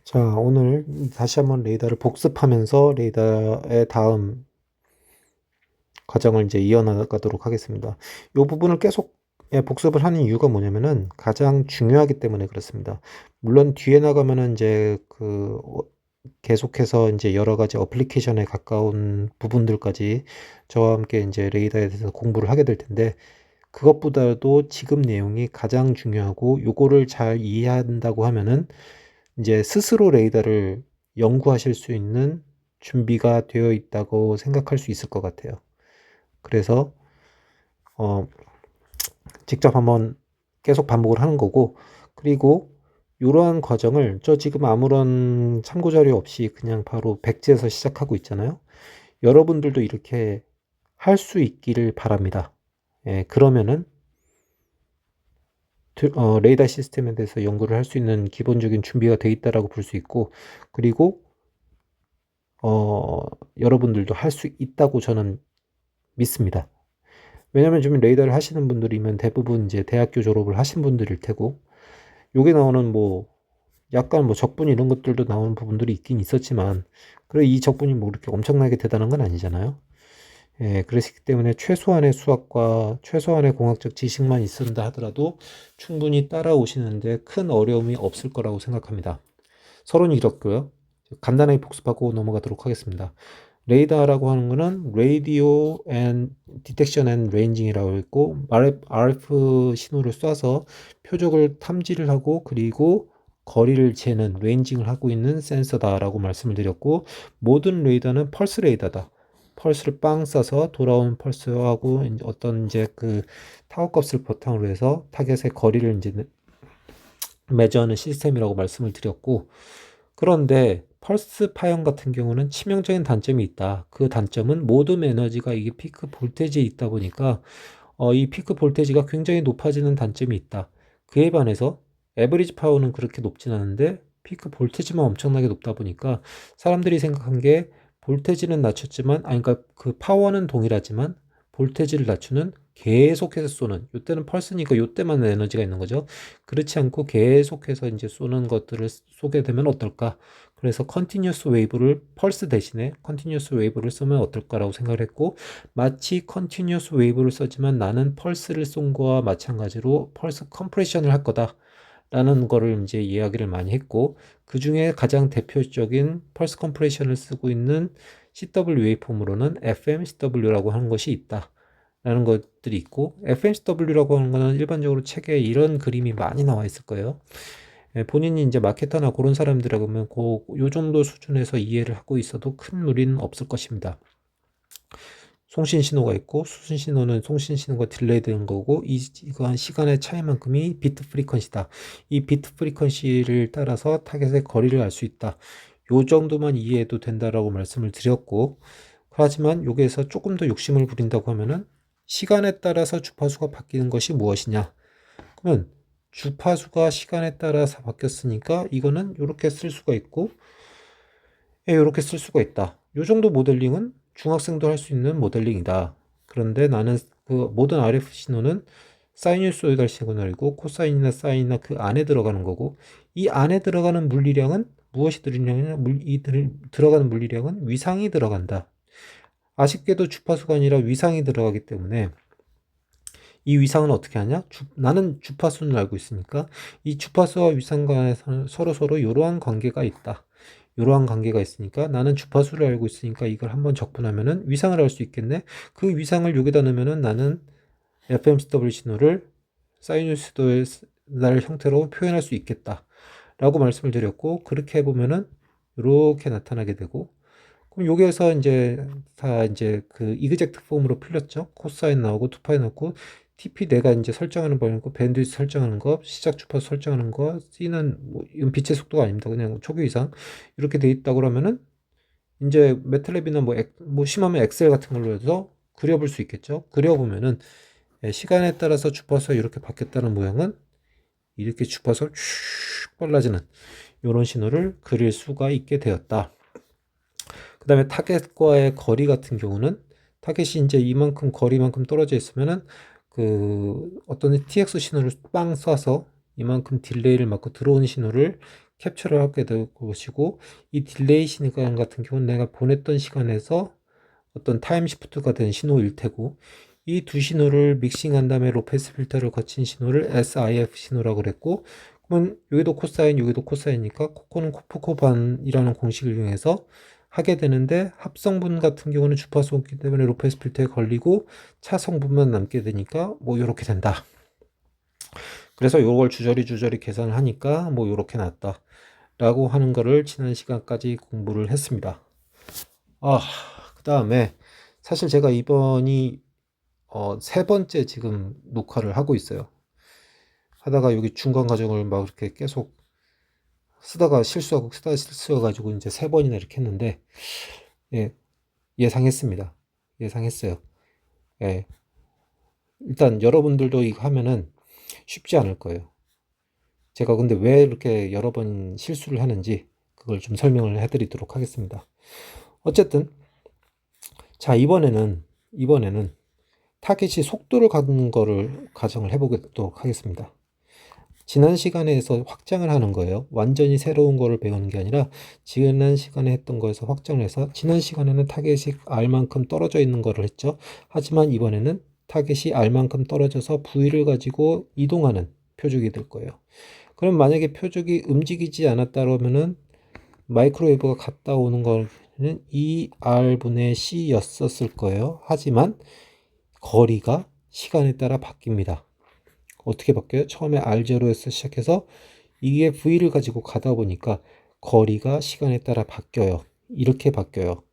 자, 오늘 다시 한번 레이더를 복습하면서 레이더의 다음 과정을 이제 이어나가도록 하겠습니다. 이 부분을 계속 복습을 하는 이유가 뭐냐면은 가장 중요하기 때문에 그렇습니다. 물론 뒤에 나가면은 이제 계속해서 이제 여러 가지 어플리케이션에 가까운 부분들까지 저와 함께 이제 레이더에 대해서 공부를 하게 될 텐데, 그것보다도 지금 내용이 가장 중요하고 요거를 잘 이해한다고 하면은 이제 스스로 레이더를 연구하실 수 있는 준비가 되어 있다고 생각할 수 있을 것 같아요. 그래서 어, 직접 한번 계속 반복을 하는 거고, 그리고 이러한 과정을 저 지금 아무런 참고 자료 없이 그냥 바로 백지에서 시작하고 있잖아요. 여러분들도 이렇게 할 수 있기를 바랍니다. 예, 그러면은 레이더 시스템에 대해서 연구를 할 수 있는 기본적인 준비가 되어 있다라고 볼 수 있고, 그리고 여러분들도 할 수 있다고 저는 믿습니다. 왜냐면 지금 레이더를 하시는 분들이면 대부분 이제 대학교 졸업을 하신 분들일 테고, 여기 나오는 뭐 약간 뭐 적분 이런 것들도 나오는 부분들이 있긴 있었지만, 그래 이 적분이 뭐 그렇게 엄청나게 대단한 건 아니잖아요. 예, 그렇기 때문에 최소한의 수학과 최소한의 공학적 지식만 있는다 하더라도 충분히 따라오시는데 큰 어려움이 없을 거라고 생각합니다. 서론이 이렇고요. 간단하게 복습하고 넘어가도록 하겠습니다. 레이더라고 하는 거는 Radio and Detection and Ranging이라고 있고, RF 신호를 쏴서 표적을 탐지를 하고 그리고 거리를 재는 레인징을 하고 있는 센서다라고 말씀을 드렸고, 모든 레이더는 펄스 레이더다. 펄스를 빵 쏴서 돌아오는 펄스하고 어떤 이제 그 타워 값을 바탕으로 해서 타겟의 거리를 이제 매저하는 시스템이라고 말씀을 드렸고, 그런데 펄스 파형 같은 경우는 치명적인 단점이 있다. 그 단점은 모든 에너지가 이게 피크 볼테지에 있다 보니까 이 피크 볼테지가 굉장히 높아지는 단점이 있다. 그에 반해서 에버리지 파워는 그렇게 높진 않은데 피크 볼테지만 엄청나게 높다 보니까 사람들이 생각한 게 볼테지는 낮췄지만, 아니 그러니까 그 파워는 동일하지만 볼테지를 낮추는, 계속해서 쏘는, 이때는 펄스니까 이때만 에너지가 있는 거죠. 그렇지 않고 계속해서 이제 쏘는 것들을 쏘게 되면 어떨까? 그래서 컨티뉴어스 웨이브를, 펄스 대신에 컨티뉴어스 웨이브를 쓰면 어떨까라고 생각을 했고, 마치 컨티뉴어스 웨이브를 썼지만 나는 펄스를 쏜 거와 마찬가지로 펄스 컴프레션을 할 거다 라는 거를 이제 이야기를 많이 했고, 그 중에 가장 대표적인 펄스 컴프레션을 쓰고 있는 CW 웨이폼으로는 FMCW라고 하는 것이 있다 라는 것들이 있고, FMCW라고 하는 거는 일반적으로 책에 이런 그림이 많이 나와 있을 거예요. 본인이 이제 마케터나 그런 사람들이라면 요 정도 수준에서 이해를 하고 있어도 큰 무리는 없을 것입니다. 송신 신호가 있고, 수신 신호는 송신 신호가 딜레이 되는 거고, 이거한 시간의 차이만큼이 비트 프리퀀시다. 이 비트 프리퀀시를 따라서 타겟의 거리를 알 수 있다. 요 정도만 이해해도 된다라고 말씀을 드렸고, 하지만 여기에서 조금 더 욕심을 부린다고 하면은 시간에 따라서 주파수가 바뀌는 것이 무엇이냐? 그러면 주파수가 시간에 따라서 바뀌었으니까 이거는 이렇게 쓸 수가 있고, 이렇게 쓸 수가 있다. 이 정도 모델링은 중학생도 할 수 있는 모델링이다. 그런데 나는 그 모든 RF 신호는 사이누소이달 시그널이고, 코사인이나 사인이나 그 안에 들어가는 거고, 이 안에 들어가는 물리량은 무엇이 들어가느냐? 들어가는 물리량은 위상이 들어간다. 아쉽게도 주파수가 아니라 위상이 들어가기 때문에, 이 위상은 어떻게 하냐? 나는 주파수는 알고 있으니까 이 주파수와 위상 간에서는 서로 이러한 관계가 있다. 이러한 관계가 있으니까 나는 주파수를 알고 있으니까 이걸 한번 적분하면은 위상을 알 수 있겠네. 그 위상을 여기다 넣으면은 나는 FMCW 신호를 사이누소이달 형태로 표현할 수 있겠다. 라고 말씀을 드렸고, 그렇게 해보면은 이렇게 나타나게 되고, 그럼 여기에서 이제 다 이제 그 이그젝트 폼으로 풀렸죠. 코사인 나오고 투파이 나오고, TP 내가 이제 설정하는 거고, 밴드위드 설정하는 거, 시작 주파수 설정하는 거, C는 뭐 이건 빛의 속도가 아닙니다. 그냥 초기 이상 이렇게 돼 있다 그러면은 이제 매틀랩이나 뭐 심하면 엑셀 같은 걸로 해서 그려볼 수 있겠죠. 그려보면은 시간에 따라서 주파수가 이렇게 바뀌었다는 모양은 이렇게 주파수가 쭉 빨라지는 이런 신호를 그릴 수가 있게 되었다. 그 다음에 타겟과의 거리 같은 경우는, 타겟이 이제 이만큼 거리만큼 떨어져 있으면은 그 어떤 TX 신호를 빵 쏴서 이만큼 딜레이를 맞고 들어오는 신호를 캡처를 하게 될 것이고, 이 딜레이 시간 같은 경우는 내가 보냈던 시간에서 어떤 타임 시프트가 된 신호일 테고, 이 두 신호를 믹싱한 다음에 로페스 필터를 거친 신호를 SIF 신호라고 그랬고, 그러면 여기도 코사인, 여기도 코사인이니까 코코는 코프코 반이라는 공식을 이용해서 하게 되는데, 합성분 같은 경우는 주파수기 때문에 로페스 필터에 걸리고 차성분만 남게 되니까 뭐 이렇게 된다. 그래서 이걸 주저리 계산을 하니까 뭐 이렇게 났다 라고 하는 거를 지난 시간까지 공부를 했습니다. 그 다음에 사실 제가 이번이 세 번째 지금 녹화를 하고 있어요. 하다가 여기 중간 과정을 막 이렇게 계속 쓰다가 실수해가지고 이제 세 번이나 이렇게 했는데, 예, 예상했습니다. 예상했어요. 예, 일단 여러분들도 이거 하면은 쉽지 않을 거예요. 제가 근데 왜 이렇게 여러 번 실수를 하는지 그걸 좀 설명을 해드리도록 하겠습니다. 어쨌든 자, 이번에는 타겟이 속도를 가는 거를 가정을 해보도록 하겠습니다. 지난 시간에서 확장을 하는 거예요. 완전히 새로운 거를 배우는 게 아니라 지난 시간에 했던 거에서 확장을 해서, 지난 시간에는 타겟이 R만큼 떨어져 있는 거를 했죠. 하지만 이번에는 타겟이 R만큼 떨어져서 V를 가지고 이동하는 표적이 될 거예요. 그럼 만약에 표적이 움직이지 않았다 그러면은 마이크로웨이브가 갔다 오는 거는 2R분의 C였었을 거예요. 하지만 거리가 시간에 따라 바뀝니다. 어떻게 바뀌어요? 처음에 R0에서 시작해서 이게 V를 가지고 가다 보니까 거리가 시간에 따라 바뀌어요. 이렇게 바뀌어요.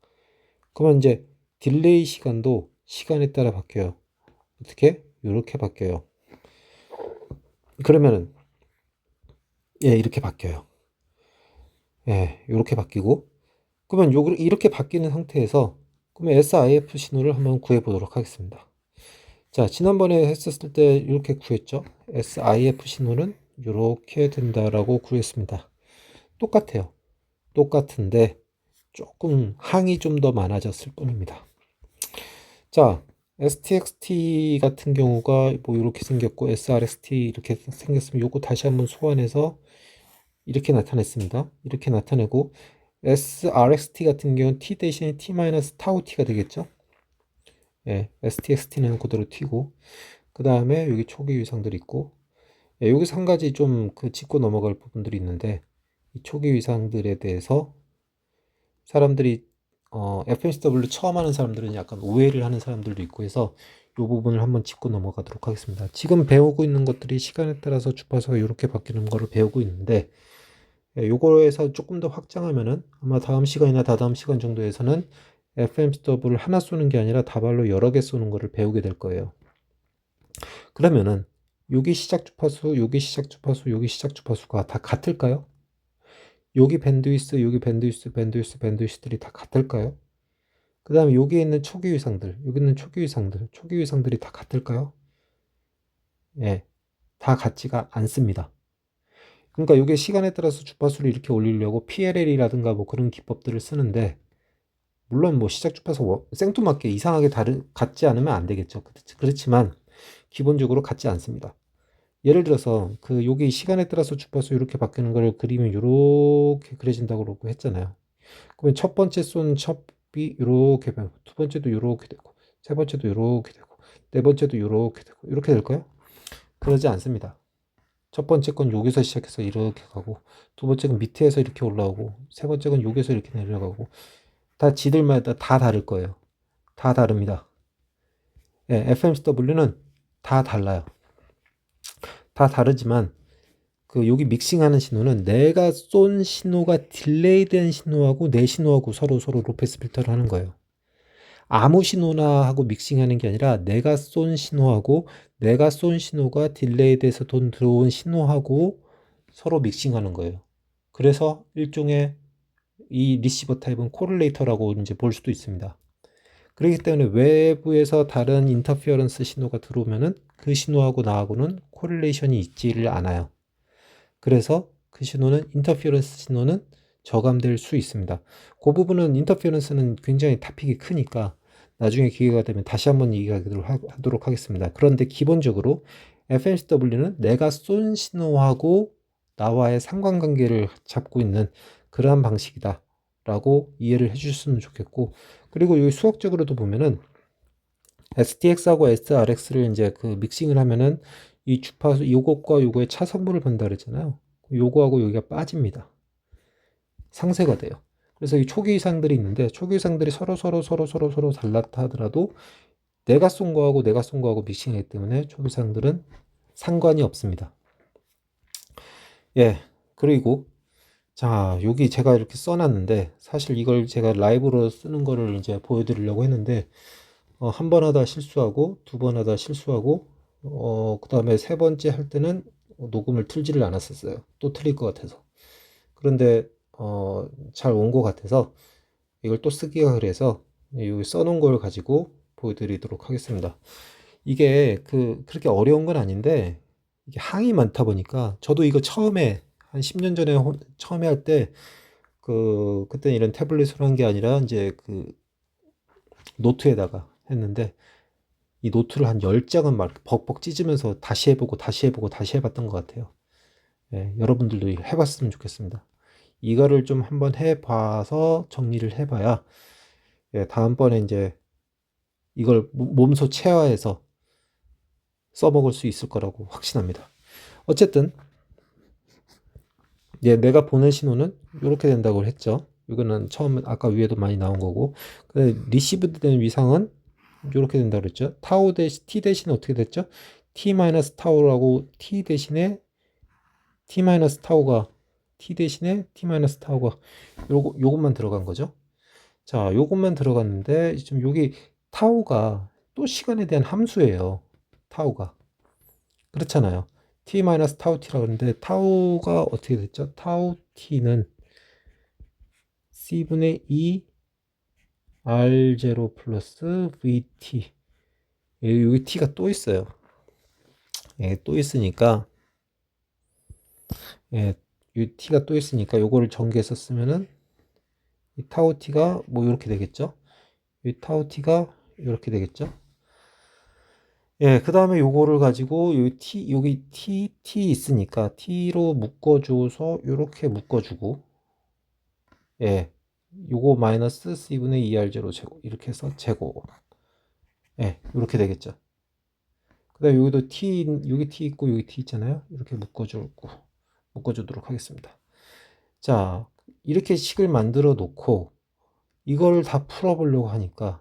그러면 이제 딜레이 시간도 시간에 따라 바뀌어요. 어떻게? 이렇게 바뀌어요. 그러면은 이렇게 바뀌어요. 이렇게 바뀌고, 그러면 이렇게 바뀌는 상태에서 그러면 SIF 신호를 한번 구해 보도록 하겠습니다. 자, 지난번에 했었을 때 이렇게 구했죠. SIF 신호는 이렇게 된다라고 구했습니다. 똑같아요. 똑같은데 조금 항이 좀 더 많아졌을 뿐입니다. 자, STXT 같은 경우가 뭐 이렇게 생겼고, SRXT 이렇게 생겼으면 요거 다시 한번 소환해서 이렇게 나타냈습니다. 이렇게 나타내고, SRXT 같은 경우는 T 대신에 T-타우 T가 되겠죠. STXT는 그대로 T고, 그 다음에 여기 초기 위상들이 있고, 여기서 한 가지 좀 짚고 넘어갈 부분들이 있는데, 이 초기 위상들에 대해서 사람들이 FMCW 처음 하는 사람들은 약간 오해를 하는 사람들도 있고 해서 이 부분을 한번 짚고 넘어가도록 하겠습니다. 지금 배우고 있는 것들이 시간에 따라서 주파수가 이렇게 바뀌는 거를 배우고 있는데, 요거에서 조금 더 확장하면은 아마 다음 시간이나 다다음 시간 정도에서는 FMCW를 하나 쏘는 게 아니라 다발로 여러 개 쏘는 거를 배우게 될 거예요. 그러면은 여기 시작 주파수, 여기 시작 주파수, 여기 시작 주파수가 다 같을까요? 여기 밴드위스, 여기 밴드위스들이 다 같을까요? 그 다음에 여기에 있는 초기 위상들, 여기 있는 초기 위상들이 다 같을까요? 다 같지가 않습니다. 그러니까 이게 시간에 따라서 주파수를 이렇게 올리려고 PLL이라든가 뭐 그런 기법들을 쓰는데, 물론 뭐 시작 주파수 생뚱맞게 이상하게 같지 않으면 안 되겠죠. 그렇지만 기본적으로 같지 않습니다. 예를 들어서 여기 시간에 따라서 주파수 이렇게 바뀌는 걸 그리면 이렇게 그려진다고 그러고 했잖아요. 그러면 첫 번째 쏜 첩이 이렇게 되고, 두 번째도 이렇게 되고, 세 번째도 이렇게 되고, 네 번째도 이렇게 되고, 이렇게 될까요? 그러지 않습니다. 첫 번째 건 여기서 시작해서 이렇게 가고, 두 번째 건 밑에서 이렇게 올라오고, 세 번째 건 여기서 이렇게 내려가고, 다 지들마다 다 다를 거예요. 다 다릅니다. FMCW는 다 달라요. 다 다르지만 여기 믹싱하는 신호는 내가 쏜 신호가 딜레이 된 신호하고 내 신호하고 서로 로페스 필터를 하는 거예요. 아무 신호나 하고 믹싱하는 게 아니라 내가 쏜 신호하고 내가 쏜 신호가 딜레이 돼서 들어온 신호하고 서로 믹싱하는 거예요. 그래서 일종의 이 리시버 타입은 코릴레이터라고 이제 볼 수도 있습니다. 그렇기 때문에 외부에서 다른 인터피어런스 신호가 들어오면은 그 신호하고 나하고는 코릴레이션이 있지를 않아요. 그래서 그 신호는 인터피어런스 신호는 저감될 수 있습니다. 그 부분은 인터피어런스는 굉장히 토픽이 크니까 나중에 기회가 되면 다시 한번 얘기하도록 하겠습니다. 그런데 기본적으로 FMCW는 내가 쏜 신호하고 나와의 상관관계를 잡고 있는 그러한 방식이다 라고 이해를 해주셨으면 좋겠고, 그리고 여기 수학적으로도 보면은 STX하고 SRX를 이제 그 믹싱을 하면은 이 주파수 요것과 요거의 차성분을 본다 그랬잖아요. 요거하고 여기가 빠집니다. 상쇄가 돼요. 그래서 이 초기 이상들이 있는데, 초기 이상들이 서로 달랐다 하더라도 내가 쏜 거하고 내가 쏜 거하고 믹싱이기 때문에 초기 이상들은 상관이 없습니다. 예. 그리고 자, 여기 제가 이렇게 써놨는데, 사실 이걸 제가 라이브로 쓰는 거를 이제 보여드리려고 했는데, 한 번 하다 실수하고, 두 번 하다 실수하고, 그 다음에 세 번째 할 때는 녹음을 틀지를 않았었어요. 또 틀릴 것 같아서. 그런데, 잘 온 것 같아서, 이걸 또 쓰기가 그래서, 여기 써놓은 걸 가지고 보여드리도록 하겠습니다. 이게 그렇게 어려운 건 아닌데, 이게 항이 많다 보니까, 저도 이거 처음에, 한 10년 전에 처음에 할 때, 그때 이런 태블릿으로 한 게 아니라, 이제 노트에다가 했는데, 이 노트를 한 10장은 막 벅벅 찢으면서 다시 해보고, 다시 해보고, 다시 해봤던 것 같아요. 예, 여러분들도 해봤으면 좋겠습니다. 이거를 좀 한번 해봐서 정리를 해봐야, 예, 다음번에 이제 이걸 몸소 체화해서 써먹을 수 있을 거라고 확신합니다. 어쨌든, 예, 내가 보낸 신호는 이렇게 된다고 했죠. 이거는 처음 아까 위에도 많이 나온 거고, 리시브드 된 위상은 이렇게 된다고 그랬죠. 타우 대신 t 대신에 어떻게 됐죠? t 마이너스 타우라고 t 대신에 t 마이너스 타우가 t 대신에 t 마이너스 타우가 요것만 들어간 거죠. 자, 요것만 들어갔는데 지금 여기 타우가 또 시간에 대한 함수예요. 타우가 그렇잖아요. t 마이너스 타우 t라고 하는데 타우가 어떻게 됐죠? 타우 t는 c분의 2 r0 플러스 vt. 여기 t가 또 있어요. 예, 또 있으니까, 예, 이 t가 또 있으니까 요거를 전개해서 쓰면은 이 타우 t가 뭐 이렇게 되겠죠? 이 타우 t가 이렇게 되겠죠? 예, 그 다음에 요거를 가지고 여기 t 있으니까 t로 묶어줘서 이렇게 묶어주고, 예, 요거 마이너스 c분의 2r0 제곱 이렇게 해서 제곱, 예, 이렇게 되겠죠. 그 다음에 여기도 여기 t 있고 여기 t 있잖아요. 이렇게 묶어주도록 하겠습니다. 자, 이렇게 식을 만들어 놓고 이걸 다 풀어보려고 하니까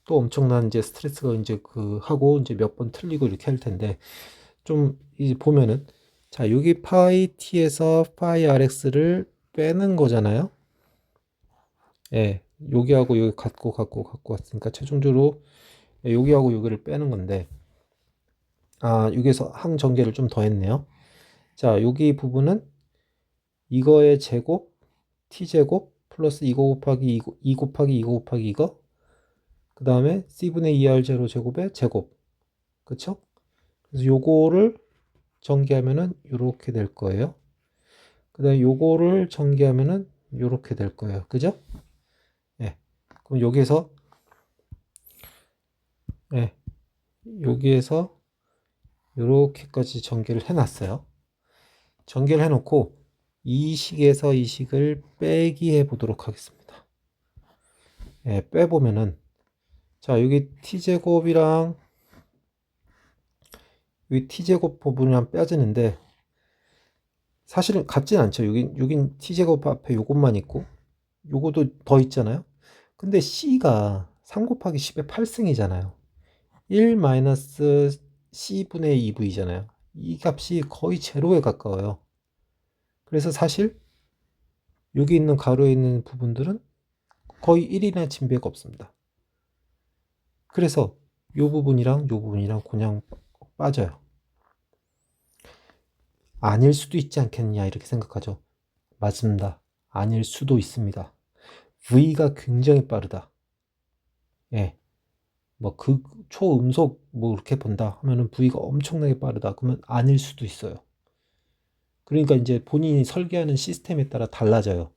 또 엄청난 이제 스트레스가 이제 하고 이제 몇 번 틀리고 이렇게 할 텐데, 좀 이제 보면은, 자, 여기 파이 t에서 파이 rx를 빼는 거잖아요. 예, 여기하고 여기 갖고 왔으니까 최종적으로 여기하고 여기를 빼는 건데, 여기서 항 전개를 좀 더 했네요. 자, 여기 부분은 이거의 제곱 t제곱 플러스 이거 곱하기 2 곱하기 이거 곱하기 이거, 그 다음에 c분의 2r0 제곱의 제곱, 그쵸? 그래서 요거를 전개하면은 요렇게 될 거예요. 그 다음에 요거를 전개하면은 요렇게 될 거예요. 그죠? 예. 그럼 여기에서, 예, 여기에서 요렇게까지 전개를 해놨어요. 전개를 해놓고 이 식에서 이 식을 빼기 해보도록 하겠습니다. 예, 빼보면은, 자, 여기 t제곱이랑 여기 t제곱 부분이랑 빼지는데, 사실은 같진 않죠. 여긴 t제곱 앞에 요것만 있고 요것도 더 있잖아요. 근데 c가 3 곱하기 10의 8승이잖아요. 1 마이너스 c분의 2v잖아요. 이 값이 거의 제로에 가까워요. 그래서 사실 여기 있는 가로에 있는 부분들은 거의 1이나 침배가 없습니다. 그래서 요 부분이랑 요 부분이랑 그냥 빠져요. 아닐 수도 있지 않겠냐 이렇게 생각하죠. 맞습니다. 아닐 수도 있습니다. V가 굉장히 빠르다. 예. 뭐 초음속 뭐 이렇게 본다 하면은 V가 엄청나게 빠르다. 그러면 아닐 수도 있어요. 그러니까 이제 본인이 설계하는 시스템에 따라 달라져요.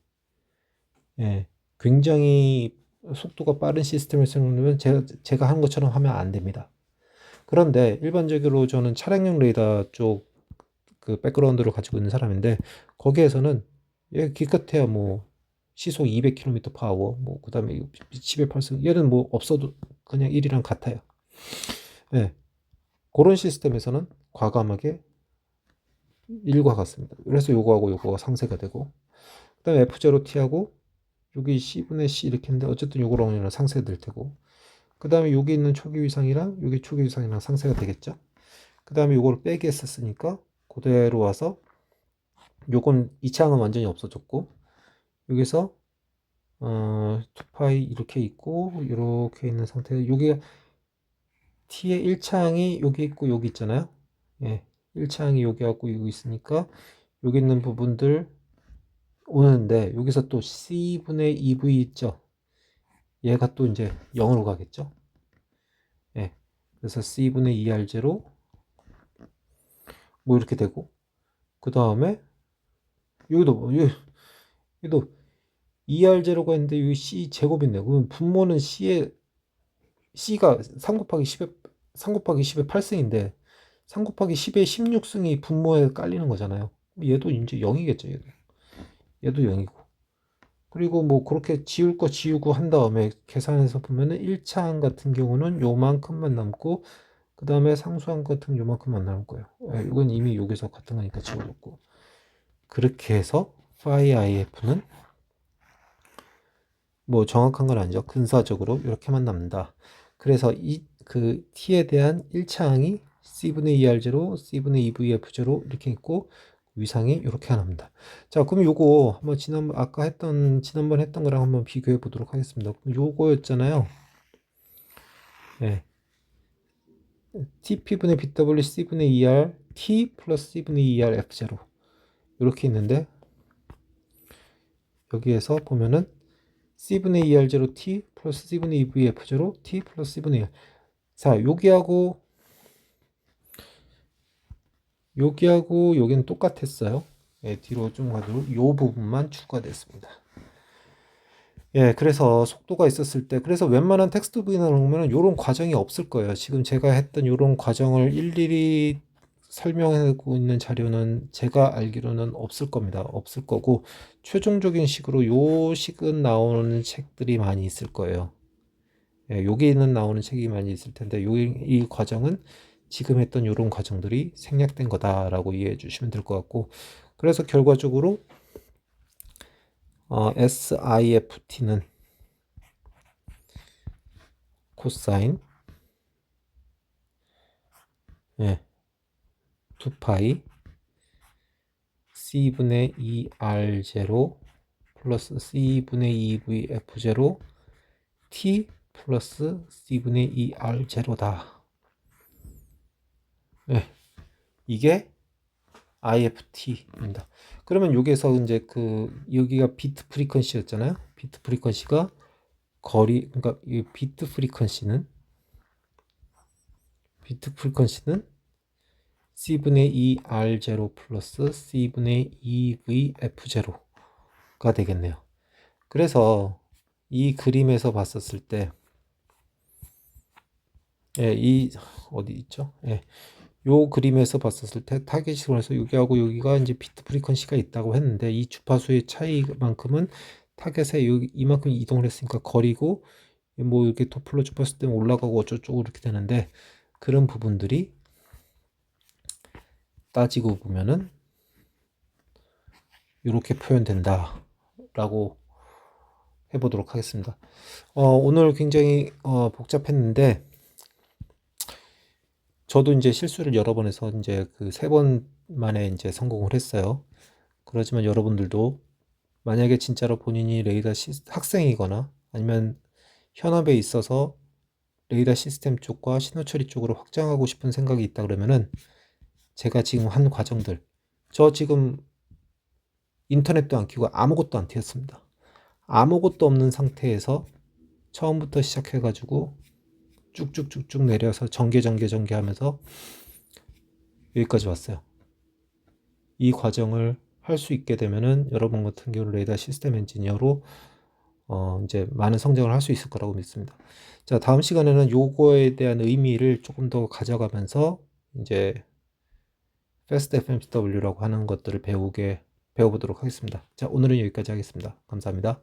예. 굉장히 속도가 빠른 시스템을 쓰려면 제가 한 것처럼 하면 안 됩니다. 그런데 일반적으로 저는 차량용 레이더 쪽 그 백그라운드를 가지고 있는 사람인데 거기에서는 얘 기껏해야 뭐 시속 200km 파워 뭐 그다음에 10의 8승 얘는 뭐 없어도 그냥 1이랑 같아요. 예. 그런 시스템에서는 과감하게 1과 같습니다. 그래서 요거하고 요거가 상쇄가 되고 그다음에 F0T하고 여기 C분의 C 이렇게 했는데 어쨌든 요거랑 상쇄가 될 테고 그 다음에 여기 있는 초기 위상이랑 여기 초기 위상이랑 상쇄가 되겠죠. 그 다음에 요거를 빼기 했었으니까 그대로 와서 요건 이 창은 완전히 없어졌고 여기서 2파이 이렇게 있고 이렇게 있는 상태. 여기 t의 1창이 여기 있고 여기 있잖아요. 예, 1창이 여기 하고 여기 있으니까 여기 있는 부분들 오는데 여기서 또 c분의 2v 있죠. 얘가 또 이제 0으로 가겠죠. 예, 그래서 c분의 2r0 뭐 이렇게 되고 그 다음에 여기도 2r0가 있는데 여기 c 제곱이네. 그러면 분모는 c가 3 곱하기 10의 8승인데 3 곱하기 10의 16승이 분모에 깔리는 거잖아요. 얘도 이제 0이겠죠. 얘도 0이고. 그리고 뭐 그렇게 지울 거 지우고 한 다음에 계산해서 보면은 1차항 같은 경우는 요만큼만 남고 그 다음에 상수항 같은 요만큼만 남을 거예요. 이건 이미 여기서 같은 거니까 지워졌고. 그렇게 해서 phi if는 뭐 정확한 건 아니죠. 근사적으로 이렇게만 남는다. 그래서 그 t에 대한 1차항이 c분의 2r0, c분의 2vf0 이렇게 있고 위상이 이렇게 남는다. 자, 그럼 요거 한번 지난번 했던 거랑 한번 비교해 보도록 하겠습니다. 요거였잖아요. 네. tp분의 bw c분의 2r t 플러스 c분의 2r f0 이렇게 있는데 여기에서 보면은 c분의 2r0 t 플러스 c분의 2v f0 t 플러스 c분의 2r. 자, 여기하고 여기는 똑같았어요. 예, 뒤로 좀 가도 요 부분만 추가됐습니다. 예, 그래서 속도가 있었을 때 그래서 웬만한 텍스트 부인을 보면 요런 과정이 없을 거예요. 지금 제가 했던 요런 과정을 일일이 설명하고 있는 자료는 제가 알기로는 없을 겁니다. 없을 거고 최종적인 식으로 요 식은 나오는 책들이 많이 있을 거예요. 예, 여기는 나오는 책이 많이 있을 텐데 이 과정은 지금 했던 요런 과정들이 생략된 거다라고 이해해 주시면 될 것 같고 그래서 결과적으로 SIFT는 코사인 2파이 C분의 2R0 플러스 C분의 2VF0 T 플러스 C분의 2R0다. 이게 IFT입니다. 그러면 여기서 이제 여기가 비트 프리퀀시였잖아요. 비트 프리퀀시가 그러니까 이 비트 프리퀀시는 C분의 2R0 플러스 C분의 2VF0가 되겠네요. 그래서 이 그림에서 봤었을 때 어디 있죠? 요 그림에서 봤었을 때 타겟으로서 여기하고 여기가 이제 비트 프리퀀시가 있다고 했는데 이 주파수의 차이만큼은 타겟에 이만큼 이동을 했으니까 거리고 뭐 이렇게 도플러 주파수 때문에 올라가고 어쩌고 이렇게 되는데 그런 부분들이 따지고 보면은 이렇게 표현된다 라고 해보도록 하겠습니다. 오늘 굉장히 복잡했는데 저도 이제 실수를 여러 번 해서 이제 그 3번 만에 이제 성공을 했어요. 그렇지만 여러분들도 만약에 진짜로 본인이 레이더 학생이거나 아니면 현업에 있어서 레이더 시스템 쪽과 신호처리 쪽으로 확장하고 싶은 생각이 있다 그러면은 제가 지금 한 과정들 저 지금 인터넷도 안 켜고 아무것도 안 튀었습니다. 아무것도 없는 상태에서 처음부터 시작해 가지고 쭉쭉쭉쭉 내려서 전개 하면서 여기까지 왔어요. 이 과정을 할 수 있게 되면은 여러분 같은 경우 레이더 시스템 엔지니어로 이제 많은 성장을 할 수 있을 거라고 믿습니다. 자, 다음 시간에는 요거에 대한 의미를 조금 더 가져가면서 이제 Fast FMCW라고 하는 것들을 배워보도록 하겠습니다. 자, 오늘은 여기까지 하겠습니다. 감사합니다.